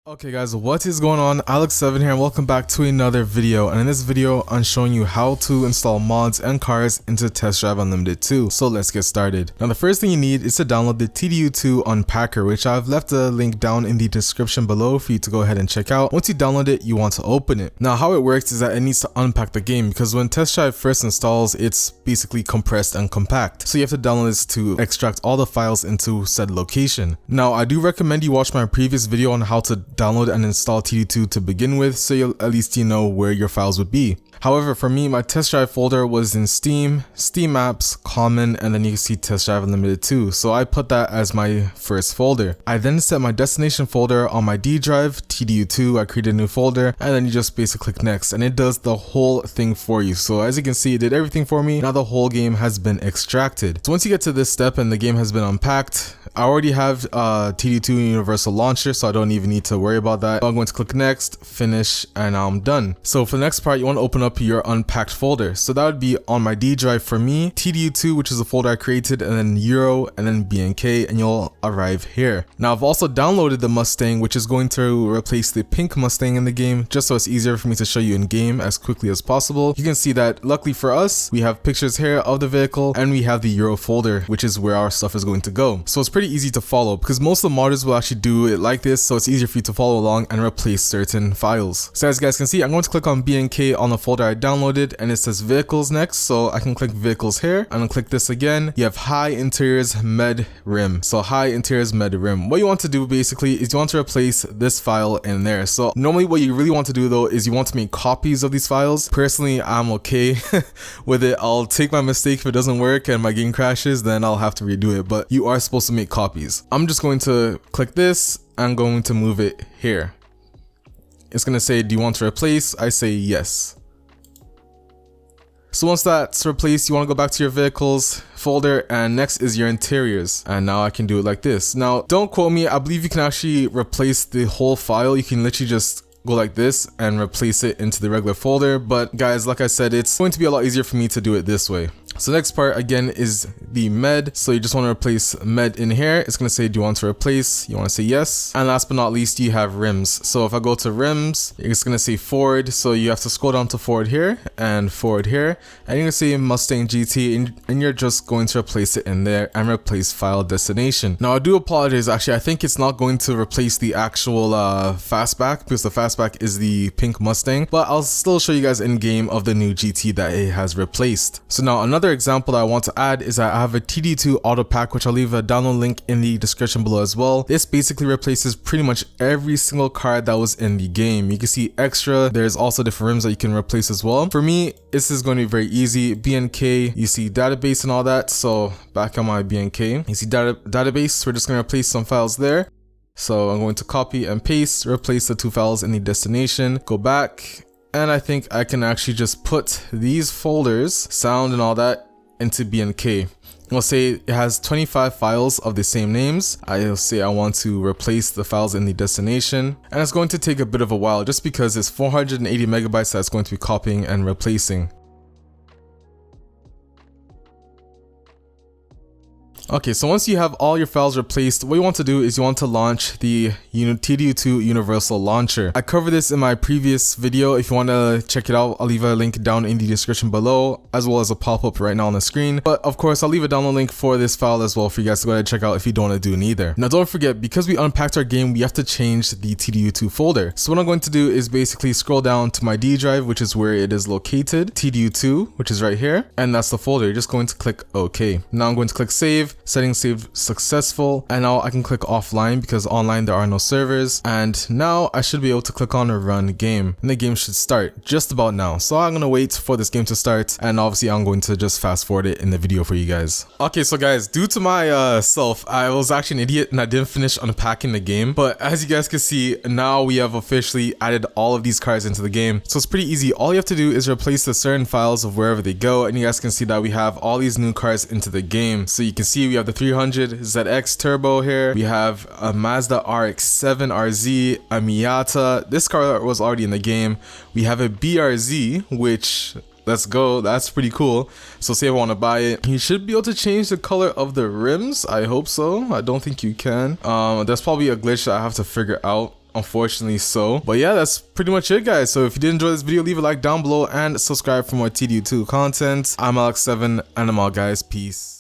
Okay guys, what is going on? Alex7 here and welcome back to another video, and in this video I'm showing you how to install mods and cars into Test Drive Unlimited 2. So let's get started. Now the first thing you need is to download the TDU2 unpacker, which I've left a link down in the description below for you to go ahead and check out. Once you download it, you want to open it. Now how it works is that it needs to unpack the game, because when Test Drive first installs, it's basically compressed and compact. So you have to download this to extract all the files into said location. Now I do recommend you watch my previous video on how to download and install TDU2 to begin with, so you'll at least know where your files would be. However, for me, my test drive folder was in Steam, Steam Apps, Common, and then you can see Test Drive Unlimited 2. So I put that as my first folder. I then set my destination folder on my D drive, TDU2, I created a new folder, and then you just basically click next, and it does the whole thing for you. So as you can see, it did everything for me. Now the whole game has been extracted. So once you get to this step and the game has been unpacked, I already have TDU2 Universal Launcher, so I don't even need to worry about that. So I'm going to click next, finish, and now I'm done. So for the next part, you want to open up your unpacked folder. So that would be on my D drive for me, TDU2, which is a folder I created, and then Euro, and then BNK, and you'll arrive here. Now I've also downloaded the Mustang, which is going to replace the pink Mustang in the game, just so it's easier for me to show you in game as quickly as possible. You can see that luckily for us, we have pictures here of the vehicle, and we have the Euro folder, which is where our stuff is going to go. So it's pretty easy to follow, because most of the modders will actually do it like this, so it's easier for you to follow along and replace certain files. So as you guys can see, I'm going to click on BNK on the folder I downloaded, and it says vehicles next, so I can click vehicles here, and then click this again. You have high interiors med rim. So high interiors med rim. What you want to do basically is you want to replace this file in there. So normally what you really want to do though is you want to make copies of these files. Personally, I'm okay with it. I'll take my mistake if it doesn't work and my game crashes, then I'll have to redo it, but you are supposed to make copies. I'm just going to click this. I'm going to move it here. It's going to say, do you want to replace? I say yes. So once that's replaced, you want to go back to your vehicles folder, and next is your interiors, and now I can do it like this. Now don't quote me, I believe you can actually replace the whole file. You can literally just go like this and replace it into the regular folder, but guys, like I said, it's going to be a lot easier for me to do it this way. So next part again is the med. So you just want to replace med in here. It's going to say, do you want to replace? You want to say yes. And last but not least, you have rims. So if I go to rims, it's going to say Ford. So you have to scroll down to Ford here and Ford here. And you're going to say Mustang GT, and you're just going to replace it in there and replace file destination. Now I do apologize. Actually, I think it's not going to replace the actual fastback, because the fastback is the pink Mustang, but I'll still show you guys in game of the new GT that it has replaced. So now another example that I want to add is that I have a TD2 auto pack, which I'll leave a download link in the description below as well. This basically replaces pretty much every single car that was in the game. You can see extra, there's also different rims that you can replace as well. For me, this is going to be very easy. BNK, you see database and all that. So back on my BNK, you see database, we're just going to replace some files there. So I'm going to copy and paste, replace the two files in the destination, go back, and I think I can actually just put these folders, sound and all that, into BNK. We'll say it has 25 files of the same names. I'll say I want to replace the files in the destination, and it's going to take a bit of a while just because it's 480 megabytes that's going to be copying and replacing. Okay, so once you have all your files replaced, what you want to do is you want to launch the TDU2 Universal Launcher. I covered this in my previous video. If you want to check it out, I'll leave a link down in the description below, as well as a pop-up right now on the screen. But of course, I'll leave a download link for this file as well for you guys to go ahead and check out if you don't want to do neither. Now don't forget, because we unpacked our game, we have to change the TDU2 folder. So what I'm going to do is basically scroll down to my D drive, which is where it is located, TDU2, which is right here, and that's the folder. You're just going to click OK. Now I'm going to click save. Settings saved successful, and now I can click offline because online there are no servers, and now I should be able to click on a run game, and the game should start just about now. So I'm gonna wait for this game to start, and obviously I'm going to just fast forward it in the video for you guys. Okay, so guys, due to my self, I was actually an idiot and I didn't finish unpacking the game, but as you guys can see, now we have officially added all of these cars into the game. So it's pretty easy. All you have to do is replace the certain files of wherever they go, and you guys can see that we have all these new cars into the game. So you can see we have the 300 ZX Turbo here. We have a Mazda RX-7 RZ, a Miata. This car was already in the game. We have a BRZ, which, let's go, that's pretty cool. So say I want to buy it, you should be able to change the color of the rims. I hope so. I don't think you can. That's probably a glitch that I have to figure out unfortunately so. But yeah, that's pretty much it, guys. So if you did enjoy this video, leave a like down below and subscribe for more TDU2 content. I'm Alex7 and I'm out, guys. Peace.